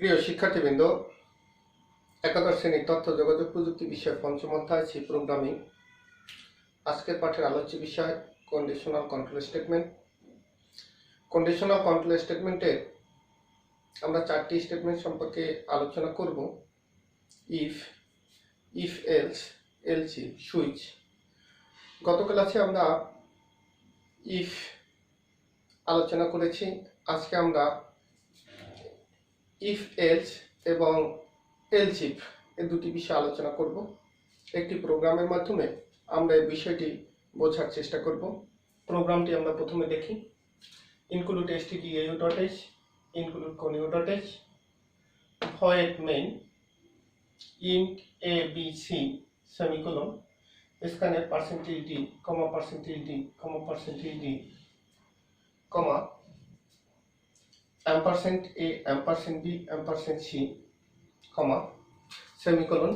প্রিয় শিক্ষার্থীবৃন্দ, একাদশ শ্রেণীর তথ্য যোগাযোগ প্রযুক্তি বিষয়ের পঞ্চম অধ্যায় সি প্রোগ্রামিং। আজকের পাঠের আলোচ্য বিষয় conditional control statement. Conditional control স্টেটমেন্টের আমরা চারটি স্টেটমেন্ট সম্পর্কে আলোচনা করব: if, if else, else if, switch. গত ক্লাসে আমরা ইফ আলোচনা করেছি। আজকে আমরা ইফ এলস এবং এলস ইফ এই দুটি বিষয় আলোচনা করব। একটি প্রোগ্রামের মাধ্যমে আমরা এই বিষয়টি বোঝার চেষ্টা করব। প্রোগ্রামটি আমরা প্রথমে দেখি। Include stdio.h, include conio.h, void main, int abc semicolon, স্ক্যানের %d, %d, %d, comma ampersand a, ampersand b, ampersand c, comma, semicolon.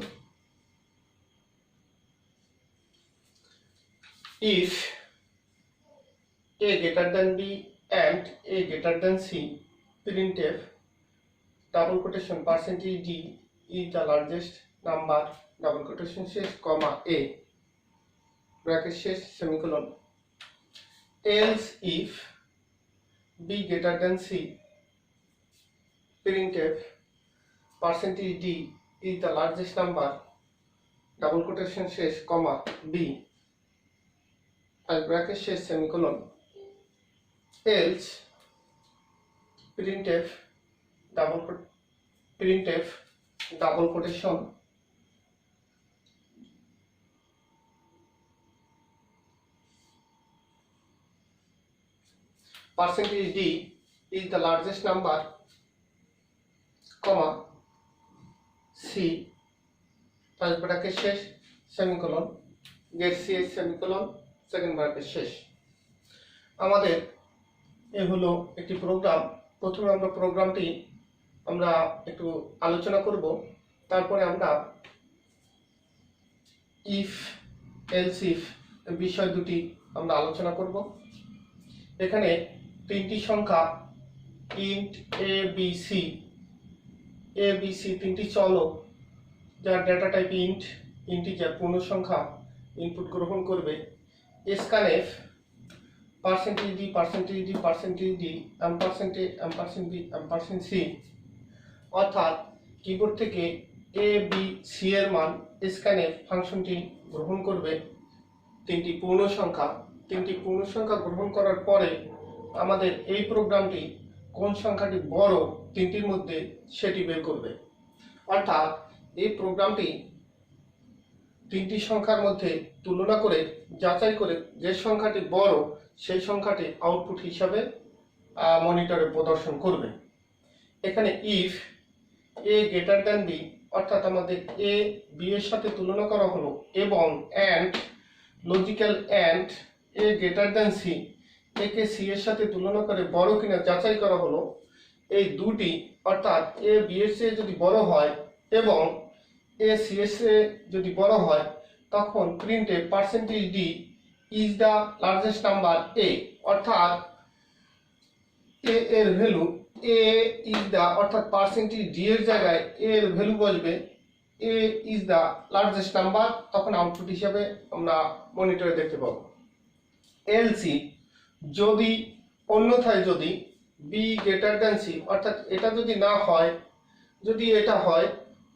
If a greater than b and a greater than c, printf double quotation %d is the largest number, double quotation শেষ, comma a bracket শেষ, semicolon. Else if b greater than c, printf %d is the largest number, double quotation শেষ, comma b as bracket শেষ, semicolon. Else printf double quotation %d is the largest number, comma c first bracket শেষ, semicolon, get c semicolon, second bracket শেষ। আমাদের এ হলো একটি programme. প্রথমে আমরা প্রোগ্রামটি একটু আলোচনা করব, তারপরে আমরা ইফ এলস ইফ বিষয় দুটি আমরা আলোচনা করব। এখানে তিনটি সংখ্যা int abc, abc তিনটি চলক যার ডেটা টাইপ ইন্টিজার পূর্ণ সংখ্যা ইনপুট গ্রহণ করবে। scanf %d, %d, %d, ampersand a, ampersand b, ampersand c, অর্থাৎ কিবোর্ড থেকে a b c এর মান scanf ফাংশনটি গ্রহণ করবে তিনটি পূর্ণ সংখ্যা গ্রহণ করার পরে আমাদের এই প্রোগ্রামটি কোন সংখ্যাটি বড় তিনটির মধ্যে সেটি বের করবে। অর্থাৎ এই প্রোগ্রামটি তিনটি সংখ্যার মধ্যে তুলনা করে যাচাই করে যে সংখ্যাটি বড় সেই সংখ্যাটি আউটপুট হিসাবে মনিটরে প্রদর্শন করবে। এখানে if A greater than B, অর্থাৎ আমাদের এ বি এর সাথে তুলনা করা হলো, এবং and logical and A greater than C, একে সি এর সাথে তুলনা করে বড় কিনা যাচাই করা হলো। এই দুটি, অর্থাৎ এ বি এর চেয়ে যদি বড় হয় এবং এ সি এর চেয়ে যদি বড় হয়, তখন প্রিন্টে %d is the largest number A, অর্থাৎ এ এর ভ্যালু এ ইজ দ্য, অর্থাৎ %d এর জায়গায় এ এর ভ্যালু বসবে এ ইজ দ্য লার্জেস্ট নাম্বার, তখন আউটপুট হিসাবে আমরা মনিটরে দেখতে পাবো। এলসি যদি অন্যথায় যদি বি গ্রেটার দ্যান সি, অর্থাৎ এটা যদি না হয়, যদি এটা হয়,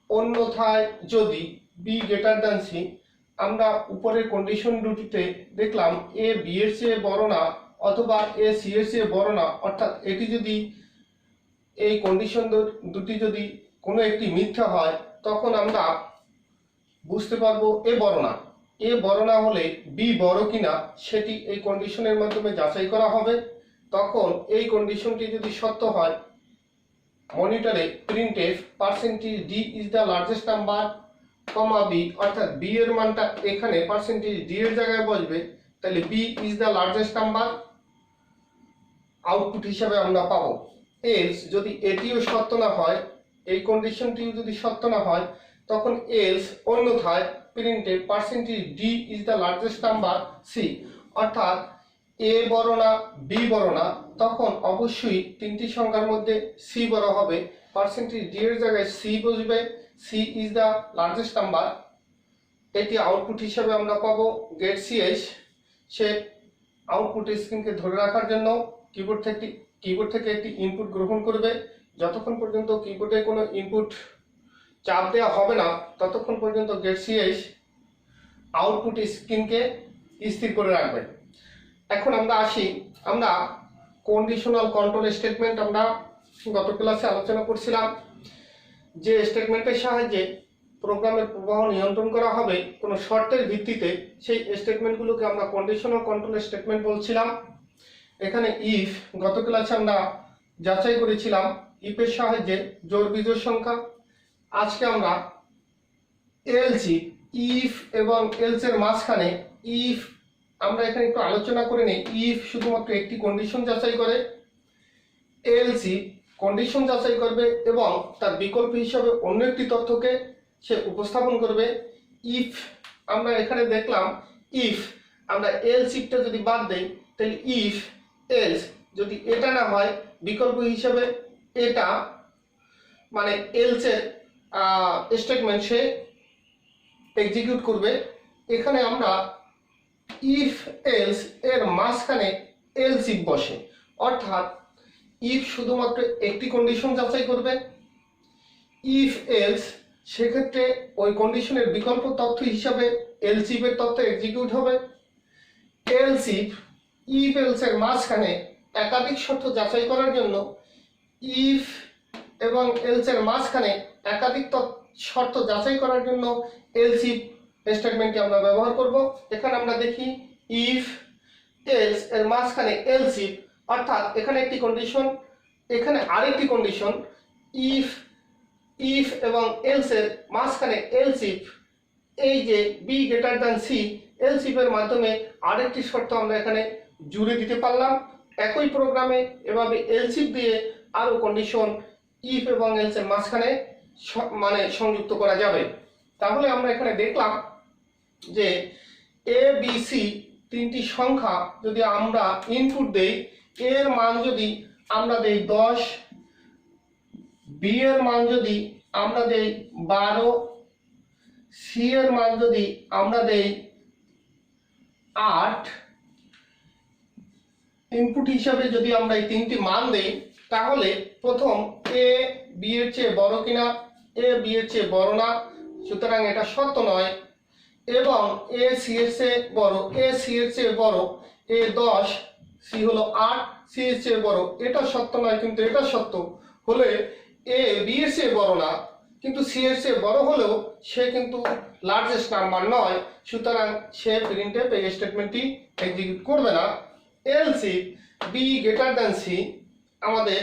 অন্যথায় যদি বি গ্রেটার দ্যান সি, আমরা উপরের কন্ডিশন দুটিতে দেখলাম এ বি এর চেয়ে বড় না অথবা এ সি এর চেয়ে বড় না, অর্থাৎ এটি যদি এই কন্ডিশন দুটি যদি কোনো একটি মিথ্যা হয়, তখন আমরা বুঝতে পারবো এ বড় না। এ বড় না হলে বি বড় কিনা সেটি এই কন্ডিশনের মাধ্যমে যাচাই করা হবে। তখন এই কন্ডিশনটি যদি সত্য হয়, মনিটরে printf %d is the largest number, comma B, অর্থাৎ বি এর মানটা এখানে %d এর জায়গায় বসবে, তাহলে B is the largest number output হিসাবে আমরা পাবো। এলস যদি এটিও সত্য না হয়, এই কন্ডিশনটিও যদি সত্য না হয়, তখন এলস অন্যথায় প্রিন্টে %d is the largest number C, অর্থাৎ এ বড় না বি বড় না, তখন অবশ্যই তিনটি সংখ্যার মধ্যে সি বড় হবে। পার্সেন্টেজ ডি এর জায়গায় সি বসবে, C is the largest number. এটি আউটপুট হিসাবে আমরা পাবো গেট সিএস। সে আউটপুট স্ক্রিনকে ধরে রাখার জন্য কিবোর্ড থেকে একটি ইনপুট গ্রহণ করবে। যতক্ষণ পর্যন্ত কিবোর্ডে কোনো ইনপুট চাপ দেওয়া হবে না ততক্ষণ পর্যন্ত গেট সিএস আউটপুট স্ক্রিনকে স্থির করে রাখবে। এখন আমরা আসি, আমরা কন্ডিশনাল কন্ট্রোল স্টেটমেন্ট আমরা গত ক্লাসে আলোচনা করছিলাম। যে স্টেটমেন্টের সাহায্যে প্রোগ্রামের প্রবাহ নিয়ন্ত্রণ করা হবে কোনো শর্তের ভিত্তিতে, সেই স্টেটমেন্টগুলোকে আমরা কন্ডিশনাল কন্ট্রোল স্টেটমেন্ট বলছিলাম। এখানে ইফ গত ক্লাসে আমরা যাচাই করেছিলাম ইফের সাহায্যে জোড় বিজোড় সংখ্যা। আজকে আমরা এলসি, ইফ এবং এলস এর মাঝখানে ইফ আমরা এখানে একটু আলোচনা করে নিই। ইফ শুধুমাত্র একটি কন্ডিশন যাচাই করে, এলসি কন্ডিশন যাচাই করবে এবং তার বিকল্প হিসাবে অন্য একটি তথ্যকে সে উপস্থাপন করবে। ইফ আমরা এখানে দেখলাম, ইফ আমরা এলস ইফটা যদি বাদ দেই তাহলে ইফ এলস, যদি এটা না হয় বিকল্প হিসাবে এটা, মানে এলস এর স্টেটমেন্ট সে এক্সিকিউট করবে। এখানে আমরা ইফ এলস এর মাঝখানে এলস ইফ বসে, অর্থাৎ ইফ শুধুমাত্র একটি কন্ডিশন যাচাই করবে। ইফ এলস সেক্ষেত্রে ওই কন্ডিশনের বিকল্প তথ্য হিসাবে এলস ইফ এর তথ্য এক্সিকিউট হবে। এলস ইফ এলস এর মাঝখানে একাধিক শর্ত যাচাই করার জন্য ইফ এবং এলস এর মাঝখানে একাধিক শর্ত যাচাই করার জন্য এলস ইফ স্টেটমেন্টটি আমরা ব্যবহার করব। এখানে আমরা দেখি ইফ এলস এর মাঝখানে এলস ইফ, অর্থাৎ এখানে একটি কন্ডিশন, এখানে আরেকটি কন্ডিশন। ইফ এবং এলস এর মাঝখানে এলস ইফ, এই যে B greater than C, else if এর মাধ্যমে আরেকটি শর্ত আমরা এখানে জুড়ে দিতে পারলাম। একই প্রোগ্রামে এভাবে এলস ইফ দিয়ে আরো কন্ডিশন ইফ এবং এলস এর মাঝখানে মানে সংযুক্ত করা যাবে। তাহলে আমরা এখানে দেখলাম যে এ বি সি তিনটি সংখ্যা যদি আমরা ইনপুট দেই, এর মান যদি আমরা দেই 10, বি এর মান যদি আমরা দেই 12, সি এর মান যদি আমরা দেই 8, ইনপুট হিসাবে যদি আমরা এই তিনটি মান দেই, তাহলে প্রথম এ বি এর চেয়ে বড় কিনা, এ বি এর চেয়ে বড় না, সুতরাং এটা সত্য নয়। এবং এ সি এর চেয়ে বড়, এ সি এর চেয়ে বড়, এ 10, সি হলো 8, সি এর চেয়ে বড়, এটা সত্য নয় কিন্তু এটা সত্য। হলে এ বি এর চেয়ে বড় না কিন্তু সি এর চেয়ে বড় হলেও সে কিন্তু লার্জেস্ট নাম্বার নয়, সুতরাং সে প্রিন্টএফ এই স্টেটমেন্টটি এক্সিকিউট করবে না। Else if B greater than C, আমাদের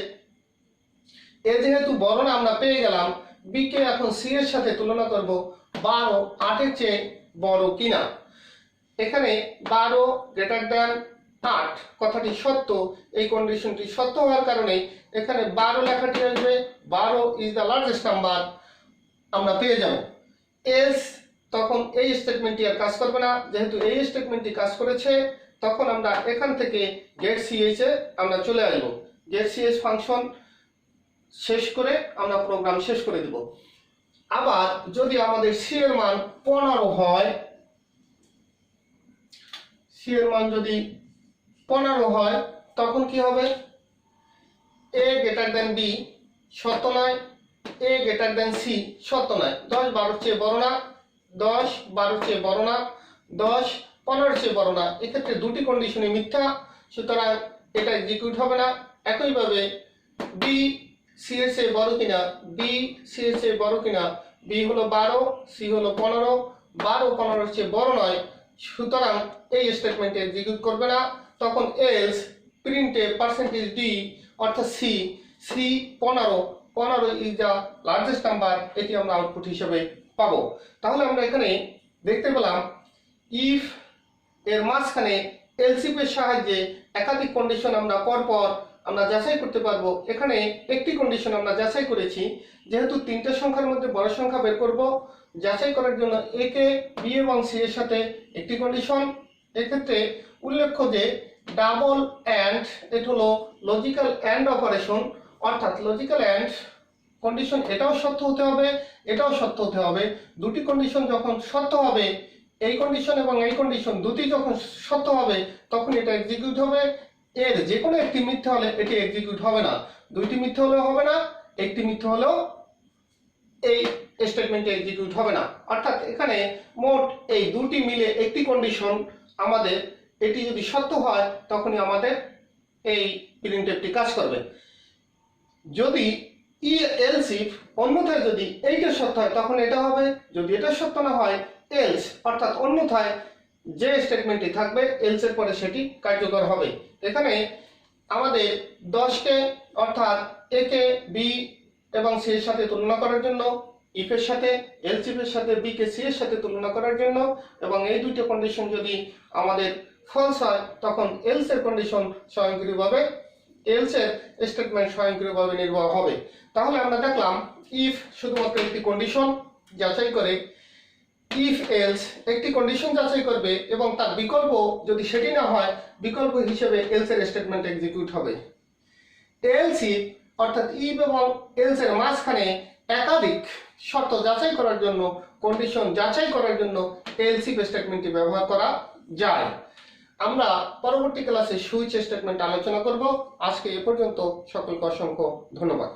এ যেহেতু বড় না আমরা পেয়ে গেলাম, বি কে এখন সি এর সাথে তুলনা করব 12 8 এর চেয়ে বড় কিনা। এখানে 12 গ্রেটার দ্যান 8 কথাটি সত্য, এই কন্ডিশনটি সত্য হওয়ার কারণে এখানে 12 লেখাটি আসবে, 12 ইজ দ্য লার্জেস্ট নাম্বার আমরা পেয়ে যাব। এলস তখন এই স্টেটমেন্টটি আর কাজ করবে না, যেহেতু এই স্টেটমেন্টটি কাজ করেছে তখন আমরা এখান থেকে গেট সিএইচ এ আমরা চলে আসব। গেট সিএইচ ফাংশন শেষ করে আমরা প্রোগ্রাম শেষ করে দেব। আবার যদি আমাদের সি এর মান 15 হয়, সি এর মান যদি 15 হয় তখন কি হবে, এ গ্রেটার দ্যান বি সত্য নয়, এ গ্রেটার দ্যান সি সত্য নয়। 10 12 চেয়ে বড় না, 10 12 চেয়ে বড় না, 10 15 চেয়ে বড় না, এক্ষেত্রে দুটি কন্ডিশনই মিথ্যা, সুতরাং এটা এক্সিকিউট হবে না। একইভাবে বি সি এর চেয়ে বড় কিনা, বি সি এর চেয়ে বড় কিনা, বি হলো 12, সি হলো 15, 12 15 এর চেয়ে বড় নয়, সুতরাং এই স্টেটমেন্ট এক্সিকিউট করবে না। তখন এলস প্রিন্টে পার্সেন্টেজ ডি অর্থাৎ C, C 15 is the largest number, এটি আমরা আউটপুট হিসেবে পাবো। তাহলে আমরা এখানে দেখতে পেলাম ইফ এর মাঝখানে এলসিফ এর সাহায্যে একাধিক কন্ডিশন আমরা পরপর আমরা যাচাই করতে পারবো। এখানে একটি কন্ডিশন আমরা যাচাই করেছি, যেহেতু তিনটে সংখ্যার মধ্যে বড় সংখ্যা বের করব, যাচাই করার জন্য এ কে বি এবং সি এর সাথে একটি কন্ডিশন। এক্ষেত্রে উল্লেখ্য যে ডাবল অ্যান্ড, এটা হলো লজিক্যাল অ্যান্ড অপারেশন, অর্থাৎ লজিক্যাল অ্যান্ড কন্ডিশন এটাও সত্য হতে হবে, এটাও সত্য হতে হবে। দুটি কন্ডিশন যখন সত্য হবে, এই কন্ডিশন এবং এই কন্ডিশন দুটি যখন সত্য হবে, তখন এটা এক্সিকিউট হবে। এর যে কোনো একটি মিথ্যা হলে এটি এক্সিকিউট হবে না। দুইটি মিথ্যা হলেও হবে না, একটি মিথ্যা হলেও এই স্টেটমেন্টে এক্সিকিউট হবে না। অর্থাৎ এখানে মোট এই দুটি মিলে একটি কন্ডিশন আমাদের, এটি যদি সত্য হয় তখনই আমাদের এই প্রিন্টএফটি কাজ করবে। যদি এলস ইফ অন্যথায় যদি এইটা সত্য হয় তখন এটা হবে, যদি এটা সত্য না হয় এলস, অর্থাৎ অন্যথায় যে স্টেটমেন্টটি থাকবে এলস এর পরে সেটি কার্যকর হবে। এখানে আমাদের 10কে অর্থাৎ এ কে বি এবং সি এর সাথে তুলনা করার জন্য, ইফ এর সাথে এলস ইফ এর সাথে বি কে সি এর সাথে তুলনা করার জন্য, এবং এই দুইটা কন্ডিশন যদি আমাদের ফলস হয় তখন এলস এর কন্ডিশন স্বয়ংক্রিয়ভাবে, এলস এর স্টেটমেন্ট স্বয়ংক্রিয়ভাবে নির্ভর হবে। তাহলে আমরা দেখলাম ইফ শুধুমাত্র একটি কন্ডিশন যাচাই করে, ইফ এলস একটি কন্ডিশন যাচাই করবে এবং তার বিকল্প যদি সেটি না হয়, বিকল্প হিসেবে এলস এর স্টেটমেন্ট এক্সিকিউট হবে। এলস ইফ অর্থাৎ ইফ এবং এলস এর মাঝখানে একাধিক শর্ত যাচাই করার জন্য, কন্ডিশন যাচাই করার জন্য এলস ইফ স্টেটমেন্টটি ব্যবহার করা যায়। আমরা পরবর্তী ক্লাসে সুইচ স্টেটমেন্ট আলোচনা করব। আজকে এ পর্যন্ত, সকলকে অসংখ্য ধন্যবাদ।